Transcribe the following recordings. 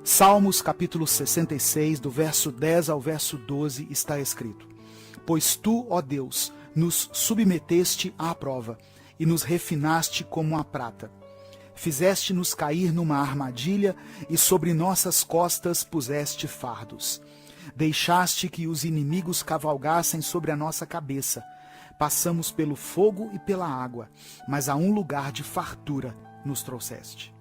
Salmos capítulo 66, do verso 10 ao verso 12, está escrito: Pois tu, ó Deus, nos submeteste à prova e nos refinaste como a prata. Fizeste-nos cair numa armadilha e sobre nossas costas puseste fardos. Deixaste que os inimigos cavalgassem sobre a nossa cabeça. Passamos pelo fogo e pela água, mas a um lugar de fartura nos trouxeste.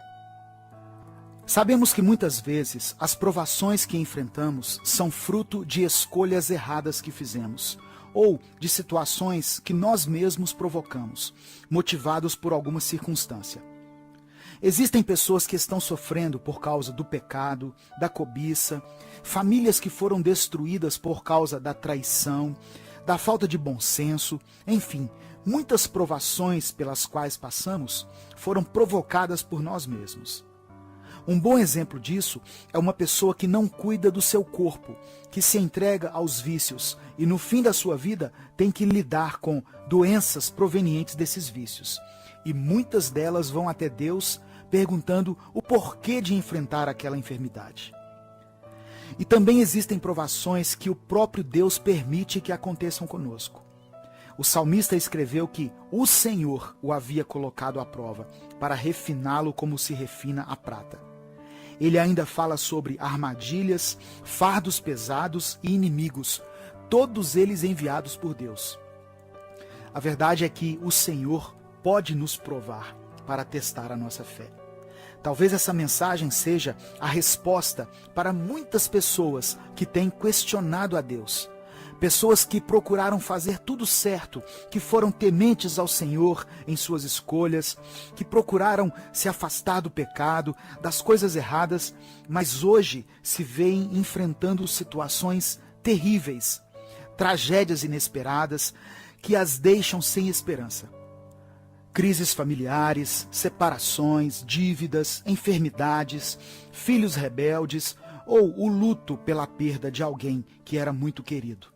Sabemos que muitas vezes as provações que enfrentamos são fruto de escolhas erradas que fizemos, ou de situações que nós mesmos provocamos, motivados por alguma circunstância. Existem pessoas que estão sofrendo por causa do pecado, da cobiça, famílias que foram destruídas por causa da traição, da falta de bom senso, enfim, muitas provações pelas quais passamos foram provocadas por nós mesmos. Um bom exemplo disso é uma pessoa que não cuida do seu corpo, que se entrega aos vícios e no fim da sua vida tem que lidar com doenças provenientes desses vícios. E muitas delas vão até Deus perguntando o porquê de enfrentar aquela enfermidade. E também existem provações que o próprio Deus permite que aconteçam conosco. O salmista escreveu que o Senhor o havia colocado à prova para refiná-lo como se refina a prata. Ele ainda fala sobre armadilhas, fardos pesados e inimigos, todos eles enviados por Deus. A verdade é que o Senhor pode nos provar para testar a nossa fé. Talvez essa mensagem seja a resposta para muitas pessoas que têm questionado a Deus. Pessoas que procuraram fazer tudo certo, que foram tementes ao Senhor em suas escolhas, que procuraram se afastar do pecado, das coisas erradas, mas hoje se veem enfrentando situações terríveis, tragédias inesperadas, que as deixam sem esperança. Crises familiares, separações, dívidas, enfermidades, filhos rebeldes ou o luto pela perda de alguém que era muito querido.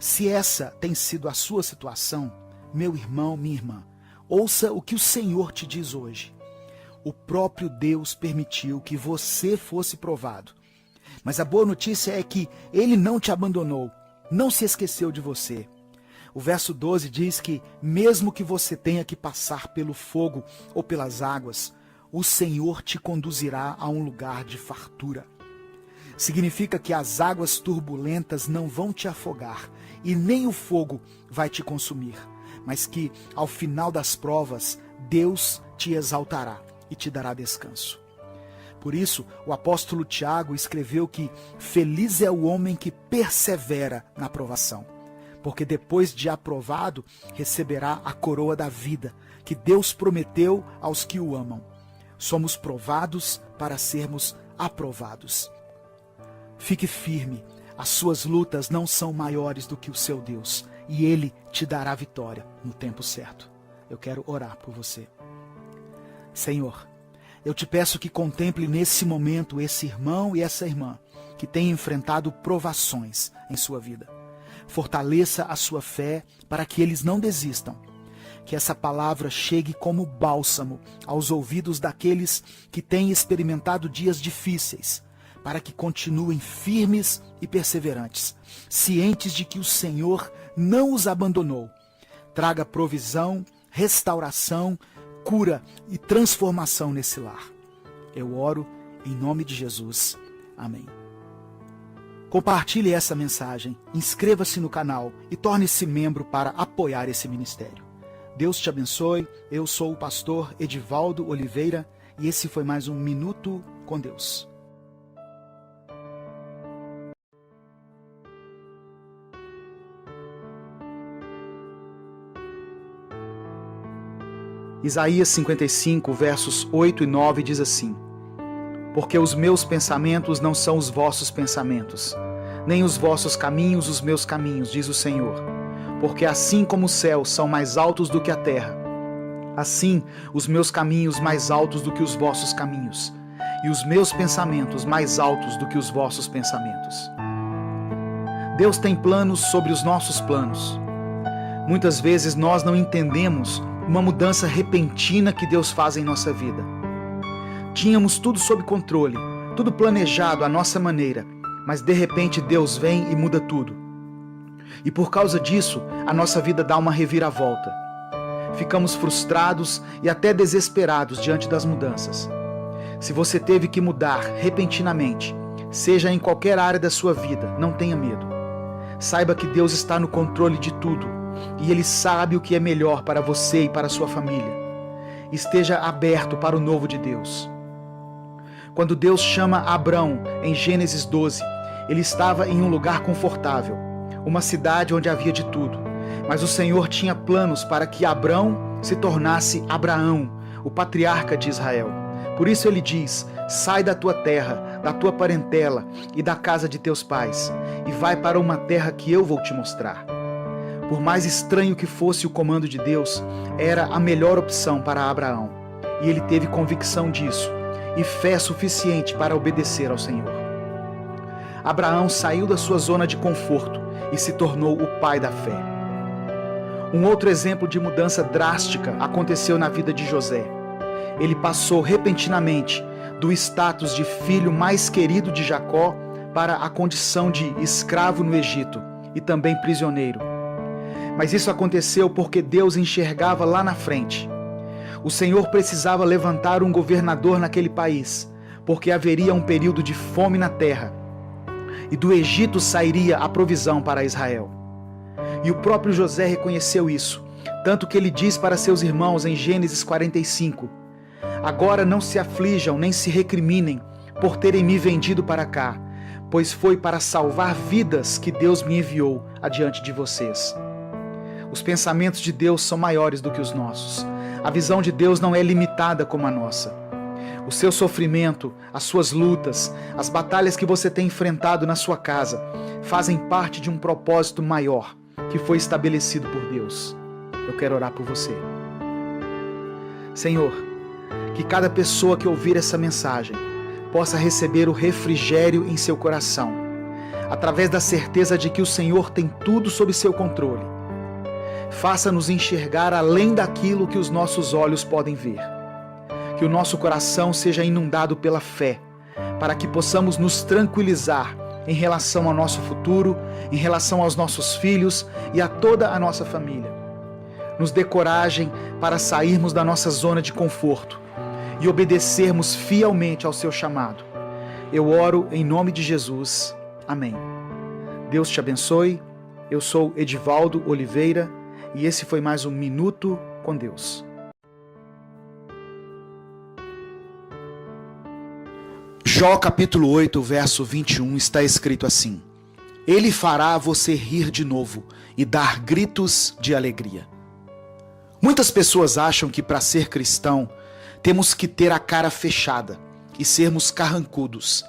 Se essa tem sido a sua situação, meu irmão, minha irmã, ouça o que o Senhor te diz hoje. O próprio Deus permitiu que você fosse provado. Mas a boa notícia é que Ele não te abandonou, não se esqueceu de você. O verso 12 diz que, mesmo que você tenha que passar pelo fogo ou pelas águas, o Senhor te conduzirá a um lugar de fartura. Significa que as águas turbulentas não vão te afogar e nem o fogo vai te consumir, mas que, ao final das provas, Deus te exaltará e te dará descanso. Por isso, o apóstolo Tiago escreveu que feliz é o homem que persevera na provação, porque depois de aprovado, receberá a coroa da vida, que Deus prometeu aos que o amam. Somos provados para sermos aprovados. Fique firme, as suas lutas não são maiores do que o seu Deus, e Ele te dará vitória no tempo certo. Eu quero orar por você. Senhor, eu te peço que contemple nesse momento esse irmão e essa irmã que têm enfrentado provações em sua vida. Fortaleça a sua fé para que eles não desistam. Que essa palavra chegue como bálsamo aos ouvidos daqueles que têm experimentado dias difíceis, para que continuem firmes e perseverantes, cientes de que o Senhor não os abandonou. Traga provisão, restauração, cura e transformação nesse lar. Eu oro em nome de Jesus. Amém. Compartilhe essa mensagem, inscreva-se no canal e torne-se membro para apoiar esse ministério. Deus te abençoe. Eu sou o pastor Edivaldo Oliveira e esse foi mais um Minuto com Deus. Isaías 55, versos 8 e 9 diz assim: Porque os meus pensamentos não são os vossos pensamentos, nem os vossos caminhos os meus caminhos, diz o Senhor. Porque assim como os céus são mais altos do que a terra, assim os meus caminhos mais altos do que os vossos caminhos, e os meus pensamentos mais altos do que os vossos pensamentos. Deus tem planos sobre os nossos planos. Muitas vezes nós não entendemos uma mudança repentina que Deus faz em nossa vida. Tínhamos tudo sob controle, tudo planejado à nossa maneira, mas de repente Deus vem e muda tudo. E por causa disso, a nossa vida dá uma reviravolta. Ficamos frustrados e até desesperados diante das mudanças. Se você teve que mudar repentinamente, seja em qualquer área da sua vida, não tenha medo. Saiba que Deus está no controle de tudo e Ele sabe o que é melhor para você e para a sua família. Esteja aberto para o novo de Deus. Quando Deus chama Abrão em Gênesis 12, ele estava em um lugar confortável, uma cidade onde havia de tudo. Mas o Senhor tinha planos para que Abrão se tornasse Abraão, o patriarca de Israel. Por isso ele diz: sai da tua terra, da tua parentela e da casa de teus pais, e vai para uma terra que eu vou te mostrar. Por mais estranho que fosse o comando de Deus, era a melhor opção para Abraão, e ele teve convicção disso e fé suficiente para obedecer ao Senhor. Abraão saiu da sua zona de conforto e se tornou o pai da fé. Um outro exemplo de mudança drástica aconteceu na vida de José. Ele passou repentinamente do status de filho mais querido de Jacó para a condição de escravo no Egito e também prisioneiro. Mas isso aconteceu porque Deus enxergava lá na frente. O Senhor precisava levantar um governador naquele país, porque haveria um período de fome na terra, e do Egito sairia a provisão para Israel. E o próprio José reconheceu isso, tanto que ele diz para seus irmãos em Gênesis 45: agora não se aflijam nem se recriminem por terem me vendido para cá, pois foi para salvar vidas que Deus me enviou adiante de vocês. Os pensamentos de Deus são maiores do que os nossos. A visão de Deus não é limitada como a nossa. O seu sofrimento, as suas lutas, as batalhas que você tem enfrentado na sua casa fazem parte de um propósito maior que foi estabelecido por Deus. Eu quero orar por você. Senhor, que cada pessoa que ouvir essa mensagem possa receber o refrigério em seu coração, através da certeza de que o Senhor tem tudo sob seu controle. Faça-nos enxergar além daquilo que os nossos olhos podem ver. Que o nosso coração seja inundado pela fé, para que possamos nos tranquilizar em relação ao nosso futuro, em relação aos nossos filhos e a toda a nossa família. Nos dê coragem para sairmos da nossa zona de conforto e obedecermos fielmente ao seu chamado. Eu oro em nome de Jesus. Amém. Deus te abençoe. Eu sou Edivaldo Oliveira e esse foi mais um Minuto com Deus. Jó capítulo 8, verso 21 está escrito assim: Ele fará você rir de novo e dar gritos de alegria. Muitas pessoas acham que para ser cristão temos que ter a cara fechada e sermos carrancudos.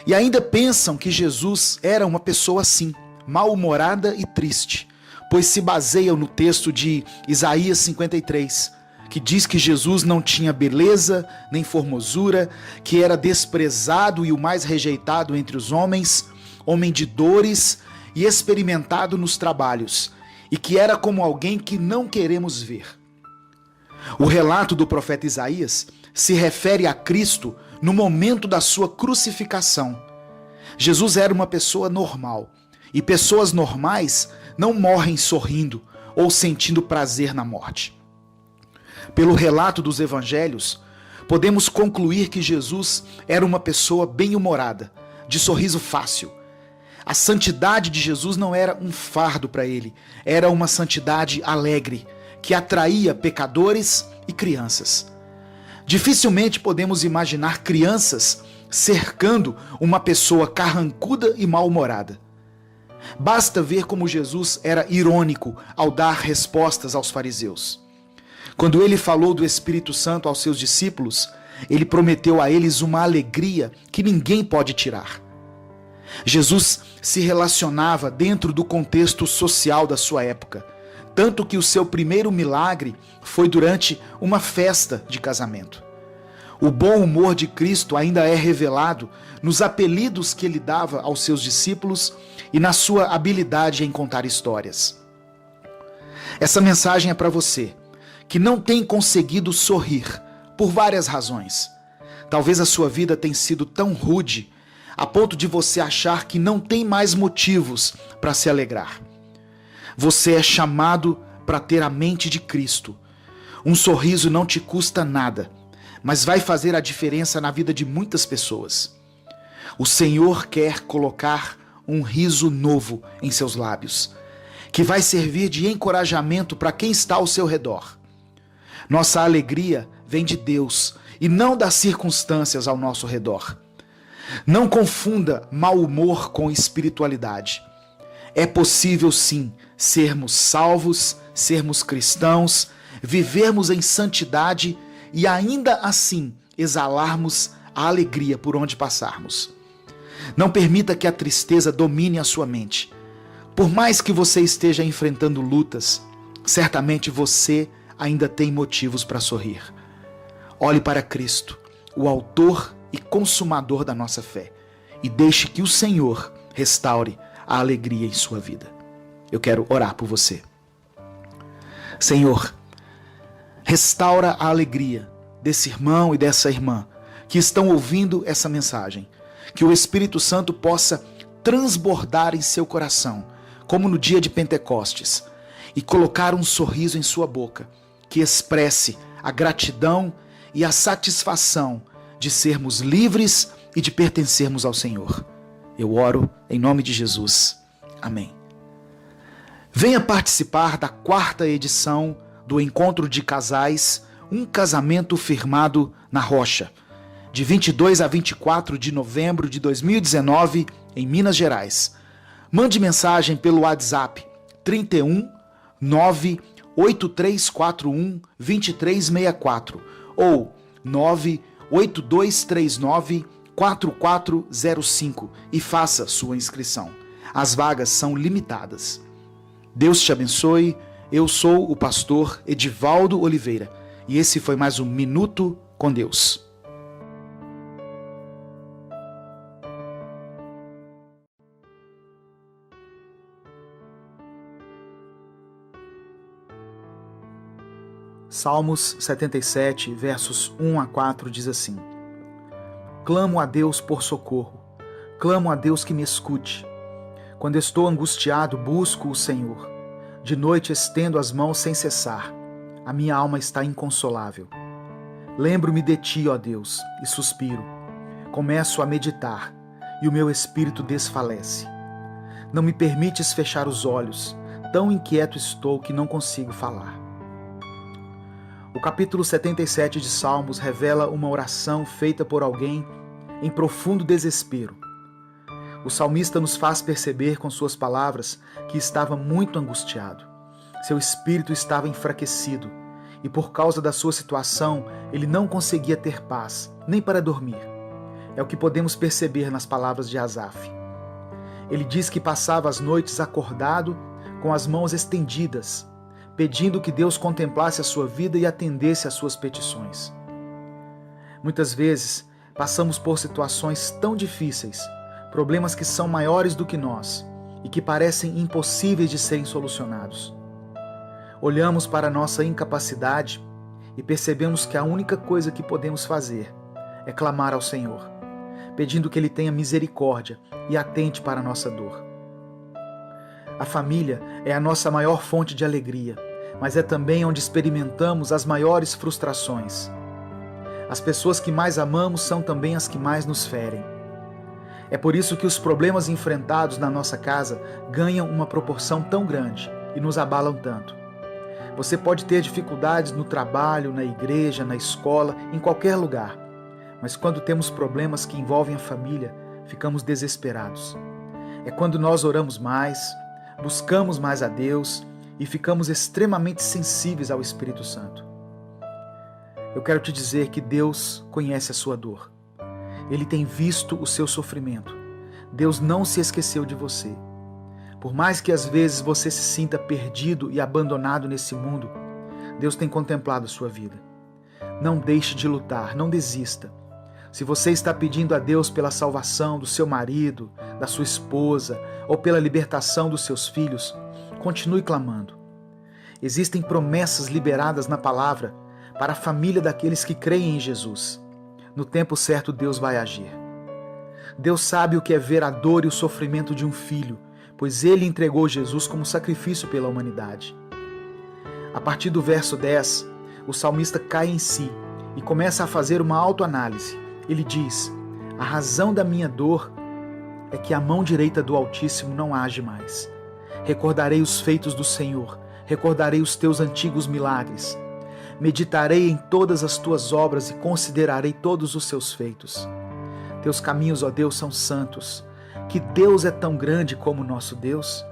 E ainda pensam que Jesus era uma pessoa assim, mal-humorada e triste, pois se baseiam no texto de Isaías 53, que diz que Jesus não tinha beleza nem formosura, que era desprezado e o mais rejeitado entre os homens, homem de dores e experimentado nos trabalhos, e que era como alguém que não queremos ver. O relato do profeta Isaías se refere a Cristo no momento da sua crucificação. Jesus era uma pessoa normal, e pessoas normais não morrem sorrindo ou sentindo prazer na morte. Pelo relato dos evangelhos, podemos concluir que Jesus era uma pessoa bem-humorada, de sorriso fácil. A santidade de Jesus não era um fardo para ele, era uma santidade alegre, que atraía pecadores e crianças. Dificilmente podemos imaginar crianças cercando uma pessoa carrancuda e mal-humorada. Basta ver como Jesus era irônico ao dar respostas aos fariseus. Quando ele falou do Espírito Santo aos seus discípulos, ele prometeu a eles uma alegria que ninguém pode tirar. Jesus se relacionava dentro do contexto social da sua época, tanto que o seu primeiro milagre foi durante uma festa de casamento. O bom humor de Cristo ainda é revelado nos apelidos que ele dava aos seus discípulos e na sua habilidade em contar histórias. Essa mensagem é para você, que não tem conseguido sorrir por várias razões. Talvez a sua vida tenha sido tão rude a ponto de você achar que não tem mais motivos para se alegrar. Você é chamado para ter a mente de Cristo. Um sorriso não te custa nada, mas vai fazer a diferença na vida de muitas pessoas. O Senhor quer colocar um riso novo em seus lábios, que vai servir de encorajamento para quem está ao seu redor. Nossa alegria vem de Deus e não das circunstâncias ao nosso redor. Não confunda mau humor com espiritualidade. É possível sim sermos salvos, sermos cristãos, vivermos em santidade e ainda assim exalarmos a alegria por onde passarmos. Não permita que a tristeza domine a sua mente. Por mais que você esteja enfrentando lutas, certamente você ainda tem motivos para sorrir. Olhe para Cristo, o autor e consumador da nossa fé, e deixe que o Senhor restaure a alegria em sua vida. Eu quero orar por você. Senhor, restaura a alegria desse irmão e dessa irmã que estão ouvindo essa mensagem. Que o Espírito Santo possa transbordar em seu coração, como no dia de Pentecostes, e colocar um sorriso em sua boca, que expresse a gratidão e a satisfação de sermos livres e de pertencermos ao Senhor. Eu oro em nome de Jesus. Amém. Venha participar da 4ª edição do Encontro de Casais, um casamento firmado na rocha, de 22 a 24 de novembro de 2019, em Minas Gerais. Mande mensagem pelo WhatsApp 31 98341 2364 ou 98239 4405 e faça sua inscrição. As vagas são limitadas. Deus te abençoe. Eu sou o pastor Edivaldo Oliveira e esse foi mais um Minuto com Deus. Salmos 77, versos 1 a 4 diz assim: Clamo a Deus por socorro, clamo a Deus que me escute. Quando estou angustiado, busco o Senhor. De noite estendo as mãos sem cessar. A minha alma está inconsolável. Lembro-me de ti, ó Deus, e suspiro. Começo a meditar, e o meu espírito desfalece. Não me permites fechar os olhos, tão inquieto estou que não consigo falar. O capítulo 77 de Salmos revela uma oração feita por alguém em profundo desespero. O salmista nos faz perceber com suas palavras que estava muito angustiado. Seu espírito estava enfraquecido e por causa da sua situação ele não conseguia ter paz, nem para dormir. É o que podemos perceber nas palavras de Asaf. Ele diz que passava as noites acordado com as mãos estendidas, pedindo que Deus contemplasse a sua vida e atendesse às suas petições. Muitas vezes passamos por situações tão difíceis, problemas que são maiores do que nós e que parecem impossíveis de serem solucionados. Olhamos para a nossa incapacidade e percebemos que a única coisa que podemos fazer é clamar ao Senhor, pedindo que Ele tenha misericórdia e atente para a nossa dor. A família é a nossa maior fonte de alegria, mas é também onde experimentamos as maiores frustrações. As pessoas que mais amamos são também as que mais nos ferem. É por isso que os problemas enfrentados na nossa casa ganham uma proporção tão grande e nos abalam tanto. Você pode ter dificuldades no trabalho, na igreja, na escola, em qualquer lugar, mas quando temos problemas que envolvem a família, ficamos desesperados. É quando nós oramos mais, buscamos mais a Deus e ficamos extremamente sensíveis ao Espírito Santo. Eu quero te dizer que Deus conhece a sua dor. Ele tem visto o seu sofrimento. Deus não se esqueceu de você. Por mais que às vezes você se sinta perdido e abandonado nesse mundo, Deus tem contemplado a sua vida. Não deixe de lutar, não desista. Se você está pedindo a Deus pela salvação do seu marido, da sua esposa ou pela libertação dos seus filhos, continue clamando. Existem promessas liberadas na palavra para a família daqueles que creem em Jesus. No tempo certo, Deus vai agir. Deus sabe o que é ver a dor e o sofrimento de um filho, pois Ele entregou Jesus como sacrifício pela humanidade. A partir do verso 10, o salmista cai em si e começa a fazer uma autoanálise. Ele diz: a razão da minha dor é que a mão direita do Altíssimo não age mais. Recordarei os feitos do Senhor, recordarei os teus antigos milagres. Meditarei em todas as tuas obras e considerarei todos os seus feitos. Teus caminhos, ó Deus, são santos. Que Deus é tão grande como o nosso Deus?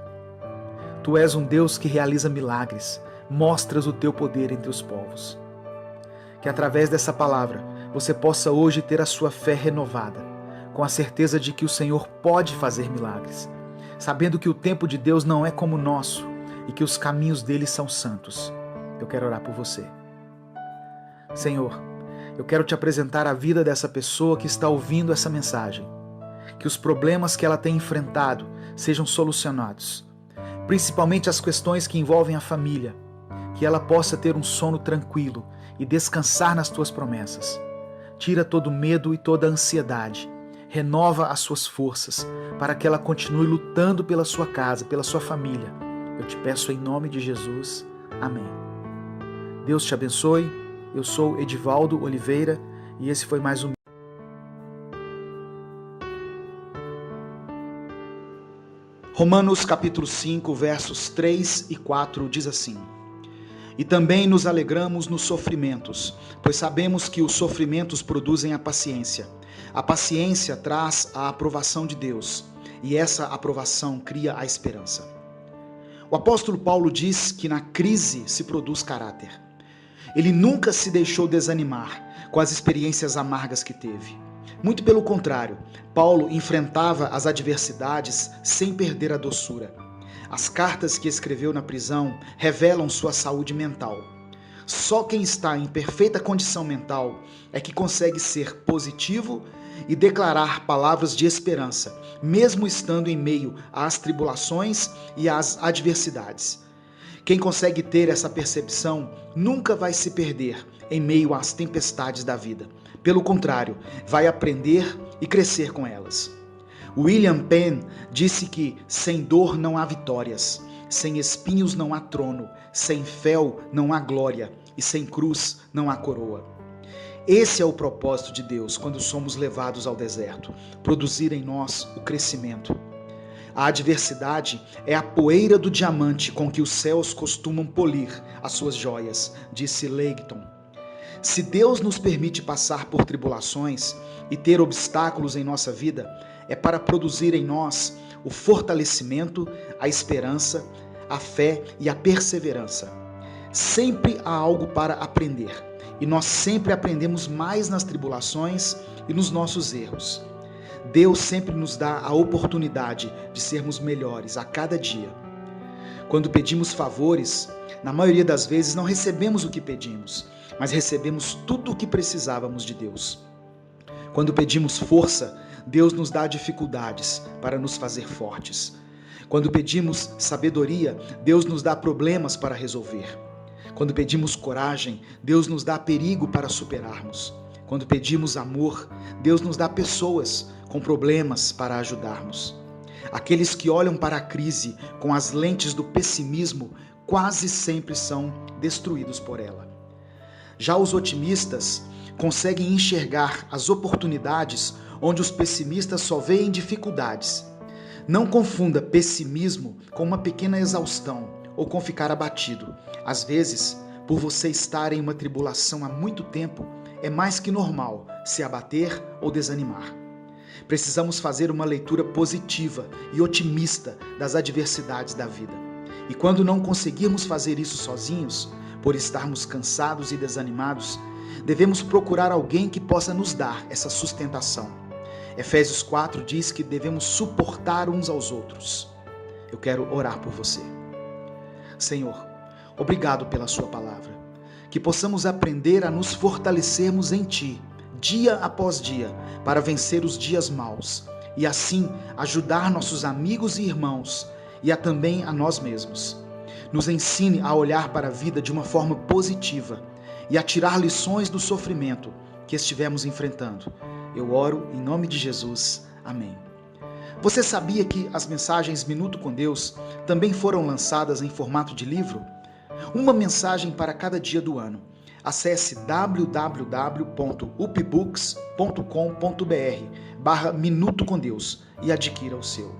Tu és um Deus que realiza milagres, mostras o teu poder entre os povos. Que através dessa palavra você possa hoje ter a sua fé renovada, com a certeza de que o Senhor pode fazer milagres, sabendo que o tempo de Deus não é como o nosso e que os caminhos dele são santos. Eu quero orar por você. Senhor, eu quero te apresentar a vida dessa pessoa que está ouvindo essa mensagem. Que os problemas que ela tem enfrentado sejam solucionados, principalmente as questões que envolvem a família, que ela possa ter um sono tranquilo e descansar nas tuas promessas. Tira todo o medo e toda a ansiedade, renova as suas forças para que ela continue lutando pela sua casa, pela sua família. Eu te peço em nome de Jesus. Amém. Deus te abençoe. Eu sou Edivaldo Oliveira e esse foi mais um Romanos capítulo 5, versos 3 e 4 diz assim: E também nos alegramos nos sofrimentos, pois sabemos que os sofrimentos produzem a paciência. A paciência traz a aprovação de Deus, e essa aprovação cria a esperança. O apóstolo Paulo diz que na crise se produz caráter. Ele nunca se deixou desanimar com as experiências amargas que teve. Muito pelo contrário, Paulo enfrentava as adversidades sem perder a doçura. As cartas que escreveu na prisão revelam sua saúde mental. Só quem está em perfeita condição mental é que consegue ser positivo e declarar palavras de esperança, mesmo estando em meio às tribulações e às adversidades. Quem consegue ter essa percepção nunca vai se perder em meio às tempestades da vida. Pelo contrário, vai aprender e crescer com elas. William Penn disse que sem dor não há vitórias, sem espinhos não há trono, sem fel não há glória e sem cruz não há coroa. Esse é o propósito de Deus quando somos levados ao deserto, produzir em nós o crescimento. A adversidade é a poeira do diamante com que os céus costumam polir as suas joias, disse Leighton. Se Deus nos permite passar por tribulações e ter obstáculos em nossa vida, é para produzir em nós o fortalecimento, a esperança, a fé e a perseverança. Sempre há algo para aprender, e nós sempre aprendemos mais nas tribulações e nos nossos erros. Deus sempre nos dá a oportunidade de sermos melhores a cada dia. Quando pedimos favores, na maioria das vezes não recebemos o que pedimos, mas recebemos tudo o que precisávamos de Deus. Quando pedimos força, Deus nos dá dificuldades para nos fazer fortes. Quando pedimos sabedoria, Deus nos dá problemas para resolver. Quando pedimos coragem, Deus nos dá perigo para superarmos. Quando pedimos amor, Deus nos dá pessoas com problemas para ajudarmos. Aqueles que olham para a crise com as lentes do pessimismo quase sempre são destruídos por ela. Já os otimistas conseguem enxergar as oportunidades onde os pessimistas só veem dificuldades. Não confunda pessimismo com uma pequena exaustão ou com ficar abatido. Às vezes, por você estar em uma tribulação há muito tempo, é mais que normal se abater ou desanimar. Precisamos fazer uma leitura positiva e otimista das adversidades da vida. E quando não conseguirmos fazer isso sozinhos, por estarmos cansados e desanimados, devemos procurar alguém que possa nos dar essa sustentação. Efésios 4 diz que devemos suportar uns aos outros. Eu quero orar por você. Senhor, obrigado pela sua palavra. Que possamos aprender a nos fortalecermos em Ti, dia após dia, para vencer os dias maus e assim ajudar nossos amigos e irmãos e também a nós mesmos. Nos ensine a olhar para a vida de uma forma positiva e a tirar lições do sofrimento que estivemos enfrentando. Eu oro em nome de Jesus. Amém. Você sabia que as mensagens Minuto com Deus também foram lançadas em formato de livro? Uma mensagem para cada dia do ano. Acesse www.upbooks.com.br/Minuto com Deus e adquira o seu.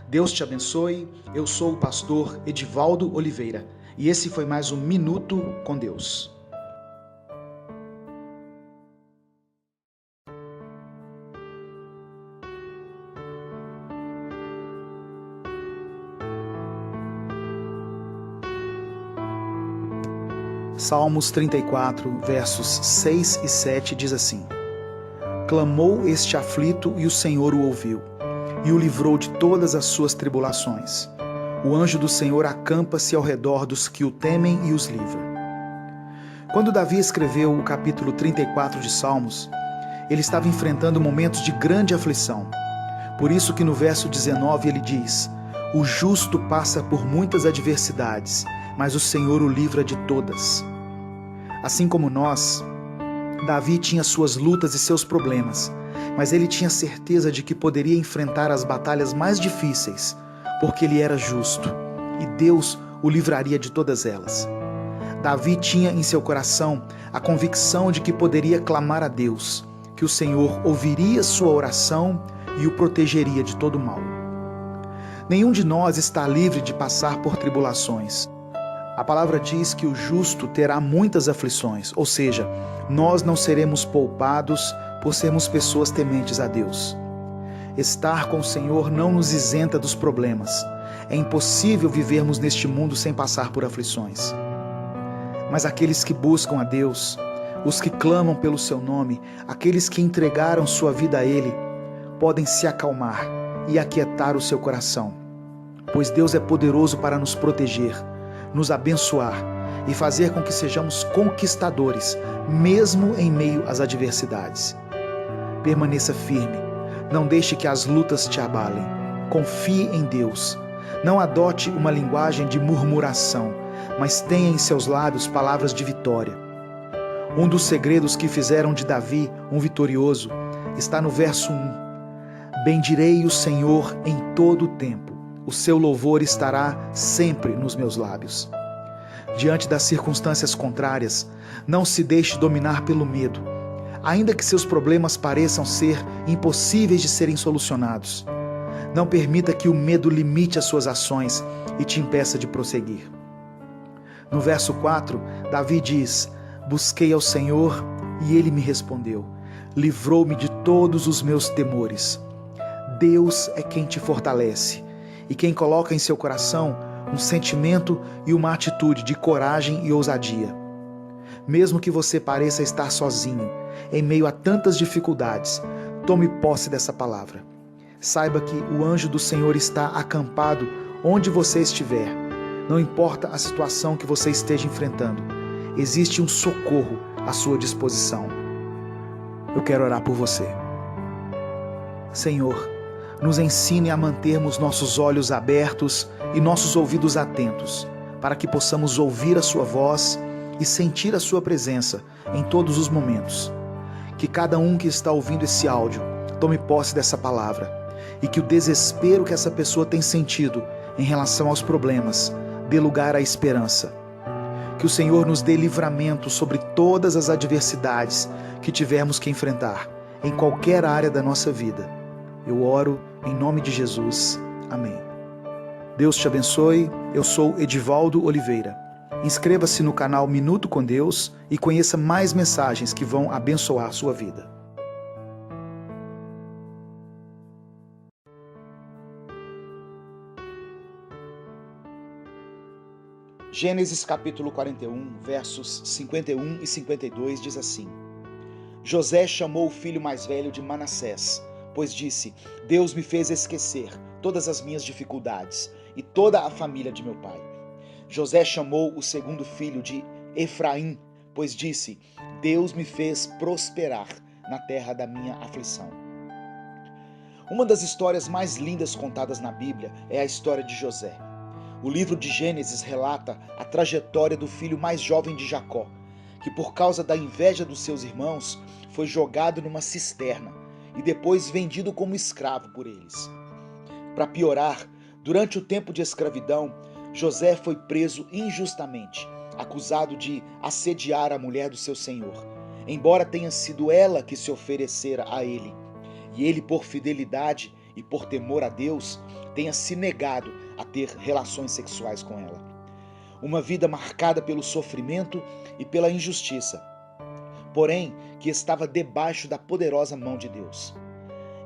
Deus te abençoe. Eu sou o pastor Edivaldo Oliveira e esse foi mais um Minuto com Deus. Salmos 34, versos 6 e 7 diz assim: Clamou este aflito e o Senhor o ouviu, e o livrou de todas as suas tribulações. O anjo do Senhor acampa-se ao redor dos que o temem e os livra. Quando Davi escreveu o capítulo 34 de Salmos, ele estava enfrentando momentos de grande aflição. Por isso que no verso 19 ele diz: O justo passa por muitas adversidades, mas o Senhor o livra de todas. Assim como nós, Davi tinha suas lutas e seus problemas, mas ele tinha certeza de que poderia enfrentar as batalhas mais difíceis, porque ele era justo, e Deus o livraria de todas elas. Davi tinha em seu coração a convicção de que poderia clamar a Deus, que o Senhor ouviria sua oração e o protegeria de todo mal. Nenhum de nós está livre de passar por tribulações. A palavra diz que o justo terá muitas aflições, ou seja, nós não seremos poupados por sermos pessoas tementes a Deus. Estar com o Senhor não nos isenta dos problemas. É impossível vivermos neste mundo sem passar por aflições. Mas aqueles que buscam a Deus, os que clamam pelo seu nome, aqueles que entregaram sua vida a Ele, podem se acalmar e aquietar o seu coração, pois Deus é poderoso para nos proteger, nos abençoar e fazer com que sejamos conquistadores, mesmo em meio às adversidades. Permaneça firme, não deixe que as lutas te abalem, confie em Deus, não adote uma linguagem de murmuração, mas tenha em seus lábios palavras de vitória. Um dos segredos que fizeram de Davi um vitorioso está no verso 1. Bendirei o Senhor em todo o tempo. O seu louvor estará sempre nos meus lábios. Diante das circunstâncias contrárias, não se deixe dominar pelo medo, ainda que seus problemas pareçam ser impossíveis de serem solucionados. Não permita que o medo limite as suas ações e te impeça de prosseguir. No verso 4, Davi diz: Busquei ao Senhor e Ele me respondeu. Livrou-me de todos os meus temores. Deus é quem te fortalece e quem coloca em seu coração um sentimento e uma atitude de coragem e ousadia. Mesmo que você pareça estar sozinho, em meio a tantas dificuldades, tome posse dessa palavra. Saiba que o anjo do Senhor está acampado onde você estiver. Não importa a situação que você esteja enfrentando, existe um socorro à sua disposição. Eu quero orar por você. Senhor, nos ensine a mantermos nossos olhos abertos e nossos ouvidos atentos, para que possamos ouvir a sua voz e sentir a sua presença em todos os momentos. Que cada um que está ouvindo esse áudio tome posse dessa palavra e que o desespero que essa pessoa tem sentido em relação aos problemas dê lugar à esperança. Que o Senhor nos dê livramento sobre todas as adversidades que tivermos que enfrentar em qualquer área da nossa vida. Eu oro em nome de Jesus. Amém. Deus te abençoe. Eu sou Edivaldo Oliveira. Inscreva-se no canal Minuto com Deus e conheça mais mensagens que vão abençoar sua vida. Gênesis capítulo 41, versos 51 e 52 diz assim: José chamou o filho mais velho de Manassés, pois disse: Deus me fez esquecer todas as minhas dificuldades e toda a família de meu pai. José chamou o segundo filho de Efraim, pois disse: Deus me fez prosperar na terra da minha aflição. Uma das histórias mais lindas contadas na Bíblia é a história de José. O livro de Gênesis relata a trajetória do filho mais jovem de Jacó, que por causa da inveja dos seus irmãos foi jogado numa cisterna e depois vendido como escravo por eles. Para piorar, durante o tempo de escravidão, José foi preso injustamente, acusado de assediar a mulher do seu senhor, embora tenha sido ela que se oferecera a ele. E ele, por fidelidade e por temor a Deus, tenha se negado a ter relações sexuais com ela. Uma vida marcada pelo sofrimento e pela injustiça, porém que estava debaixo da poderosa mão de Deus.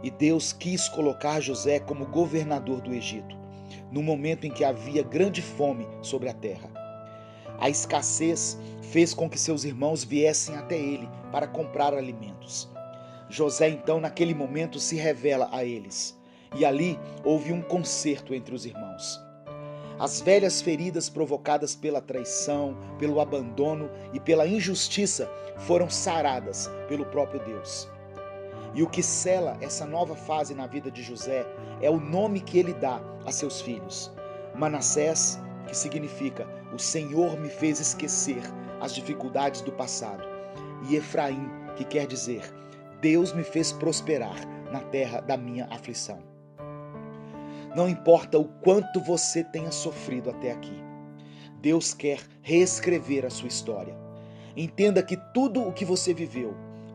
E Deus quis colocar José como governador do Egito, no momento em que havia grande fome sobre a terra. A escassez fez com que seus irmãos viessem até ele para comprar alimentos. José então naquele momento se revela a eles, e ali houve um concerto entre os irmãos. As velhas feridas provocadas pela traição, pelo abandono e pela injustiça foram saradas pelo próprio Deus. E o que sela essa nova fase na vida de José é o nome que ele dá a seus filhos. Manassés, que significa o Senhor me fez esquecer as dificuldades do passado. E Efraim, que quer dizer Deus me fez prosperar na terra da minha aflição. Não importa o quanto você tenha sofrido até aqui, Deus quer reescrever a sua história. Entenda que tudo o que você viveu,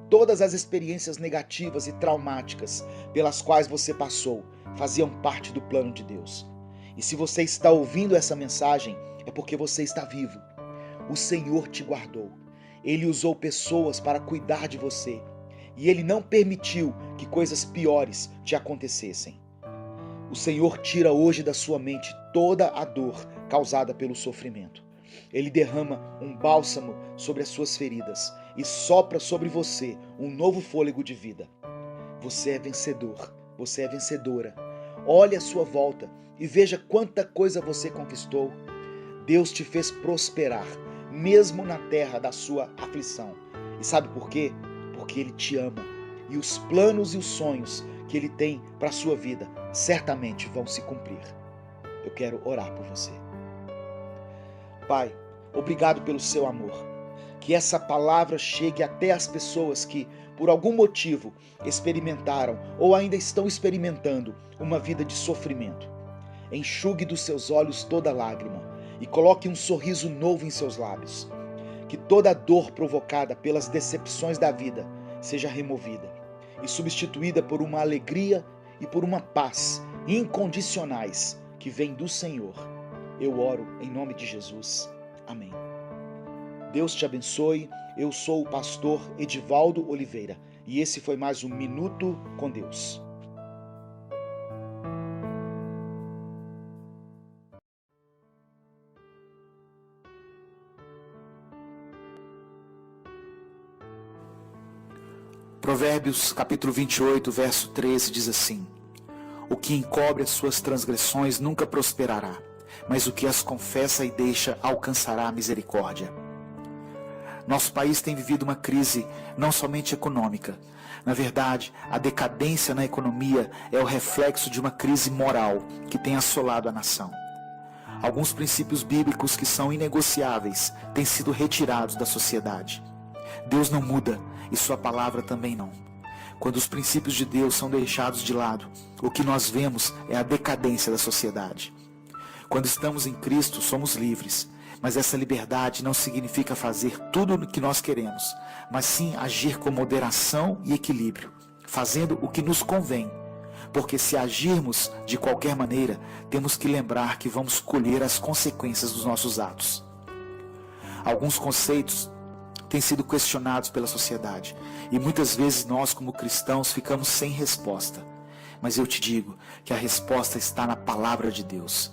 todas as experiências negativas e traumáticas pelas quais você passou, faziam parte do plano de Deus. E se você está ouvindo essa mensagem, é porque você está vivo. O Senhor te guardou. Ele usou pessoas para cuidar de você. E Ele não permitiu que coisas piores te acontecessem. O Senhor tira hoje da sua mente toda a dor causada pelo sofrimento. Ele derrama um bálsamo sobre as suas feridas e sopra sobre você um novo fôlego de vida. Você é vencedor, você é vencedora. Olhe à sua volta e veja quanta coisa você conquistou. Deus te fez prosperar, mesmo na terra da sua aflição. E sabe por quê? Porque Ele te ama. E os planos e os sonhos que Ele tem para a sua vida certamente vão se cumprir. Eu quero orar por você. Pai, obrigado pelo seu amor. Que essa palavra chegue até as pessoas que, por algum motivo, experimentaram ou ainda estão experimentando uma vida de sofrimento. Enxugue dos seus olhos toda lágrima e coloque um sorriso novo em seus lábios. Que toda dor provocada pelas decepções da vida seja removida e substituída por uma alegria e por uma paz incondicionais que vem do Senhor. Eu oro em nome de Jesus. Amém. Deus te abençoe. Eu sou o pastor Edivaldo Oliveira e esse foi mais um Minuto com Deus. Provérbios capítulo 28, verso 13 diz assim: O que encobre as suas transgressões nunca prosperará, mas o que as confessa e deixa alcançará a misericórdia. Nosso país tem vivido uma crise não somente econômica. Na verdade, a decadência na economia é o reflexo de uma crise moral que tem assolado a nação. Alguns princípios bíblicos que são inegociáveis têm sido retirados da sociedade. Deus não muda e sua palavra também não. Quando os princípios de Deus são deixados de lado, o que nós vemos é a decadência da sociedade. Quando estamos em Cristo, somos livres, mas essa liberdade não significa fazer tudo o que nós queremos, mas sim agir com moderação e equilíbrio, fazendo o que nos convém. Porque se agirmos de qualquer maneira, temos que lembrar que vamos colher as consequências dos nossos atos. Alguns conceitos têm sido questionados pela sociedade e muitas vezes nós, como cristãos, ficamos sem resposta. Mas eu te digo que a resposta está na palavra de Deus.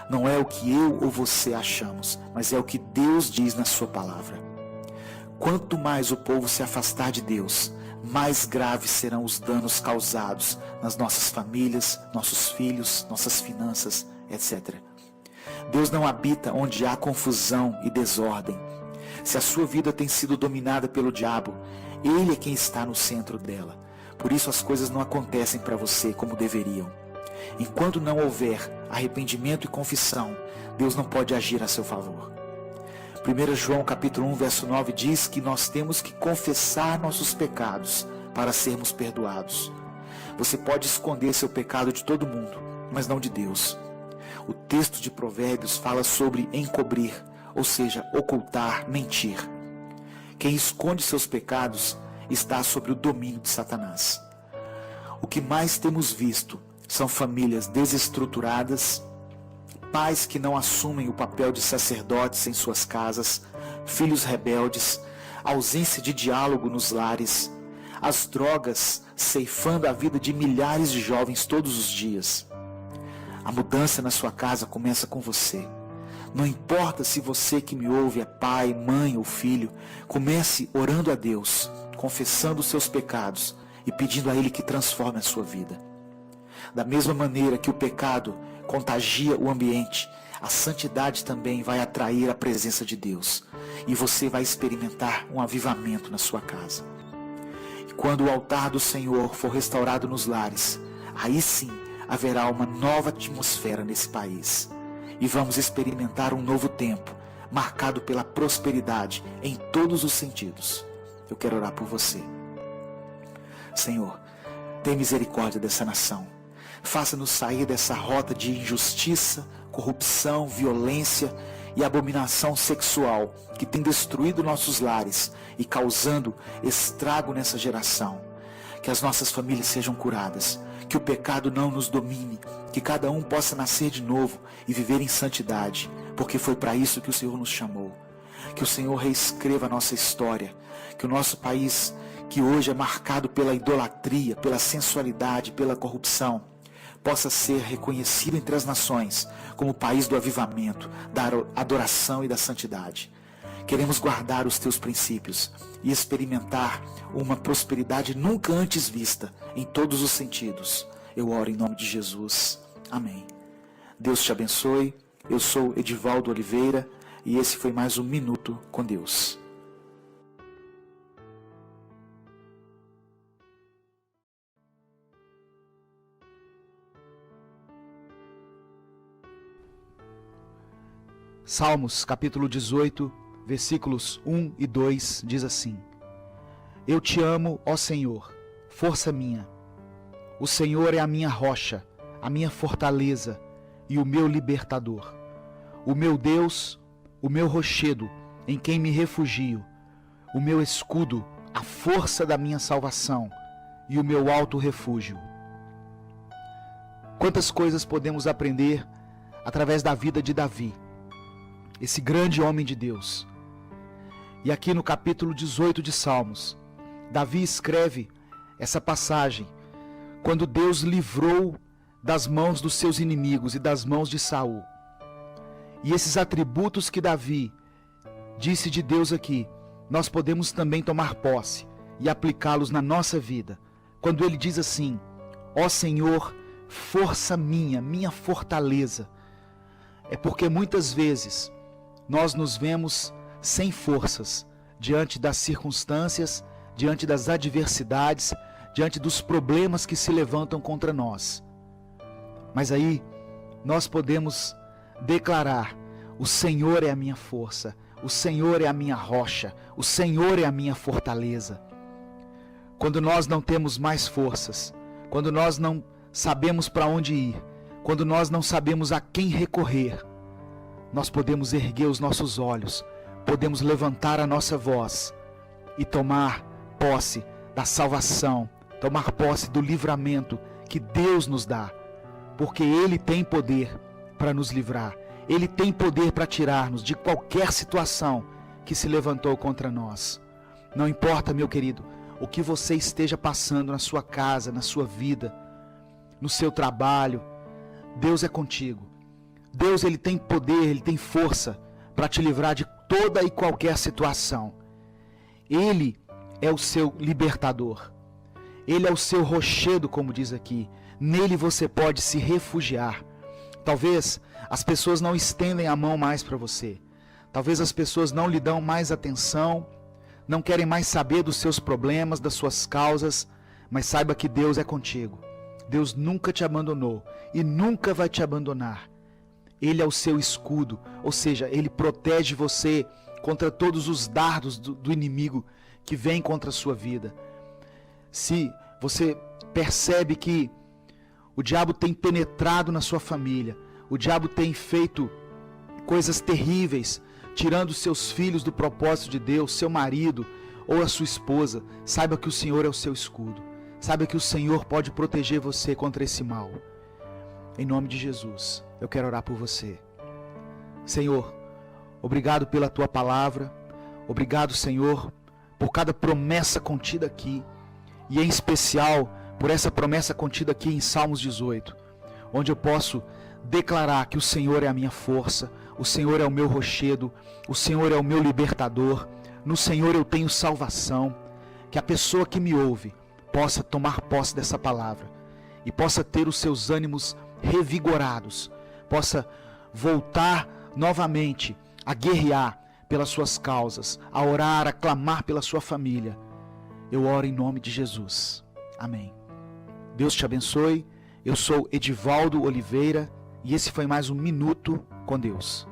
Não é o que eu ou você achamos, mas é o que Deus diz na sua palavra. Quanto mais o povo se afastar de Deus, mais graves serão os danos causados nas nossas famílias, nossos filhos, nossas finanças, etc. Deus não habita onde há confusão e desordem. Se a sua vida tem sido dominada pelo diabo, ele é quem está no centro dela. Por isso as coisas não acontecem para você como deveriam. Enquanto não houver arrependimento e confissão, Deus não pode agir a seu favor. 1 João capítulo 1, verso 9 diz que nós temos que confessar nossos pecados para sermos perdoados. Você pode esconder seu pecado de todo mundo, mas não de Deus. O texto de Provérbios fala sobre encobrir, ou seja, ocultar, mentir. Quem esconde seus pecados está sob o domínio de Satanás. O que mais temos visto são famílias desestruturadas, pais que não assumem o papel de sacerdotes em suas casas, filhos rebeldes, ausência de diálogo nos lares, as drogas ceifando a vida de milhares de jovens todos os dias. A mudança na sua casa começa com você. Não importa se você que me ouve é pai, mãe ou filho, comece orando a Deus, confessando os seus pecados e pedindo a Ele que transforme a sua vida. Da mesma maneira que o pecado contagia o ambiente, a santidade também vai atrair a presença de Deus e você vai experimentar um avivamento na sua casa. E quando o altar do Senhor for restaurado nos lares, aí sim haverá uma nova atmosfera nesse país e vamos experimentar um novo tempo marcado pela prosperidade em todos os sentidos. Eu quero orar por você. Senhor, tem misericórdia dessa nação. Faça-nos sair dessa rota de injustiça, corrupção, violência e abominação sexual que tem destruído nossos lares e causando estrago nessa geração. Que as nossas famílias sejam curadas, que o pecado não nos domine, que cada um possa nascer de novo e viver em santidade, porque foi para isso que o Senhor nos chamou. Que o Senhor reescreva a nossa história, que o nosso país, que hoje é marcado pela idolatria, pela sensualidade, pela corrupção, possa ser reconhecido entre as nações como o país do avivamento, da adoração e da santidade. Queremos guardar os teus princípios e experimentar uma prosperidade nunca antes vista em todos os sentidos. Eu oro em nome de Jesus. Amém. Deus te abençoe. Eu sou Edivaldo Oliveira e esse foi mais um Minuto com Deus. Salmos capítulo 18, versículos 1 e 2 diz assim: Eu te amo, ó Senhor, força minha. O Senhor é a minha rocha, a minha fortaleza e o meu libertador. O meu Deus, o meu rochedo, em quem me refugio, o meu escudo, a força da minha salvação e o meu alto refúgio. Quantas coisas podemos aprender através da vida de Davi, esse grande homem de Deus. E aqui no capítulo 18 de Salmos, Davi escreve essa passagem quando Deus livrou das mãos dos seus inimigos e das mãos de Saul. E esses atributos que Davi disse de Deus aqui, nós podemos também tomar posse e aplicá-los na nossa vida. Quando ele diz assim: ó Senhor, força minha, minha fortaleza. É porque muitas vezes nós nos vemos sem forças diante das circunstâncias, diante das adversidades, diante dos problemas que se levantam contra nós. Mas aí nós podemos declarar: o Senhor é a minha força, o Senhor é a minha rocha, o Senhor é a minha fortaleza. Quando nós não temos mais forças, quando nós não sabemos para onde ir, quando nós não sabemos a quem recorrer, nós podemos erguer os nossos olhos, podemos levantar a nossa voz e tomar posse da salvação, tomar posse do livramento que Deus nos dá, porque Ele tem poder para nos livrar, Ele tem poder para tirar-nos de qualquer situação que se levantou contra nós. Não importa, meu querido, o que você esteja passando na sua casa, na sua vida, no seu trabalho, Deus é contigo. Deus, Ele tem poder, Ele tem força para te livrar de toda e qualquer situação. Ele é o seu libertador. Ele é o seu rochedo, como diz aqui. Nele você pode se refugiar. Talvez as pessoas não estendem a mão mais para você. Talvez as pessoas não lhe dão mais atenção, não querem mais saber dos seus problemas, das suas causas, mas saiba que Deus é contigo. Deus nunca te abandonou e nunca vai te abandonar. Ele é o seu escudo, ou seja, Ele protege você contra todos os dardos do inimigo que vem contra a sua vida. Se você percebe que o diabo tem penetrado na sua família, o diabo tem feito coisas terríveis, tirando seus filhos do propósito de Deus, seu marido ou a sua esposa, saiba que o Senhor é o seu escudo. Saiba que o Senhor pode proteger você contra esse mal. Em nome de Jesus, eu quero orar por você. Senhor, obrigado pela tua palavra. Obrigado, Senhor, por cada promessa contida aqui. E em especial por essa promessa contida aqui em Salmos 18, onde eu posso declarar que o Senhor é a minha força, o Senhor é o meu rochedo, o Senhor é o meu libertador, no Senhor eu tenho salvação. Que a pessoa que me ouve possa tomar posse dessa palavra e possa ter os seus ânimos revigorados, possa voltar novamente a guerrear pelas suas causas, a orar, a clamar pela sua família. Eu oro em nome de Jesus. Amém. Deus te abençoe. Eu sou Edivaldo Oliveira e esse foi mais um Minuto com Deus.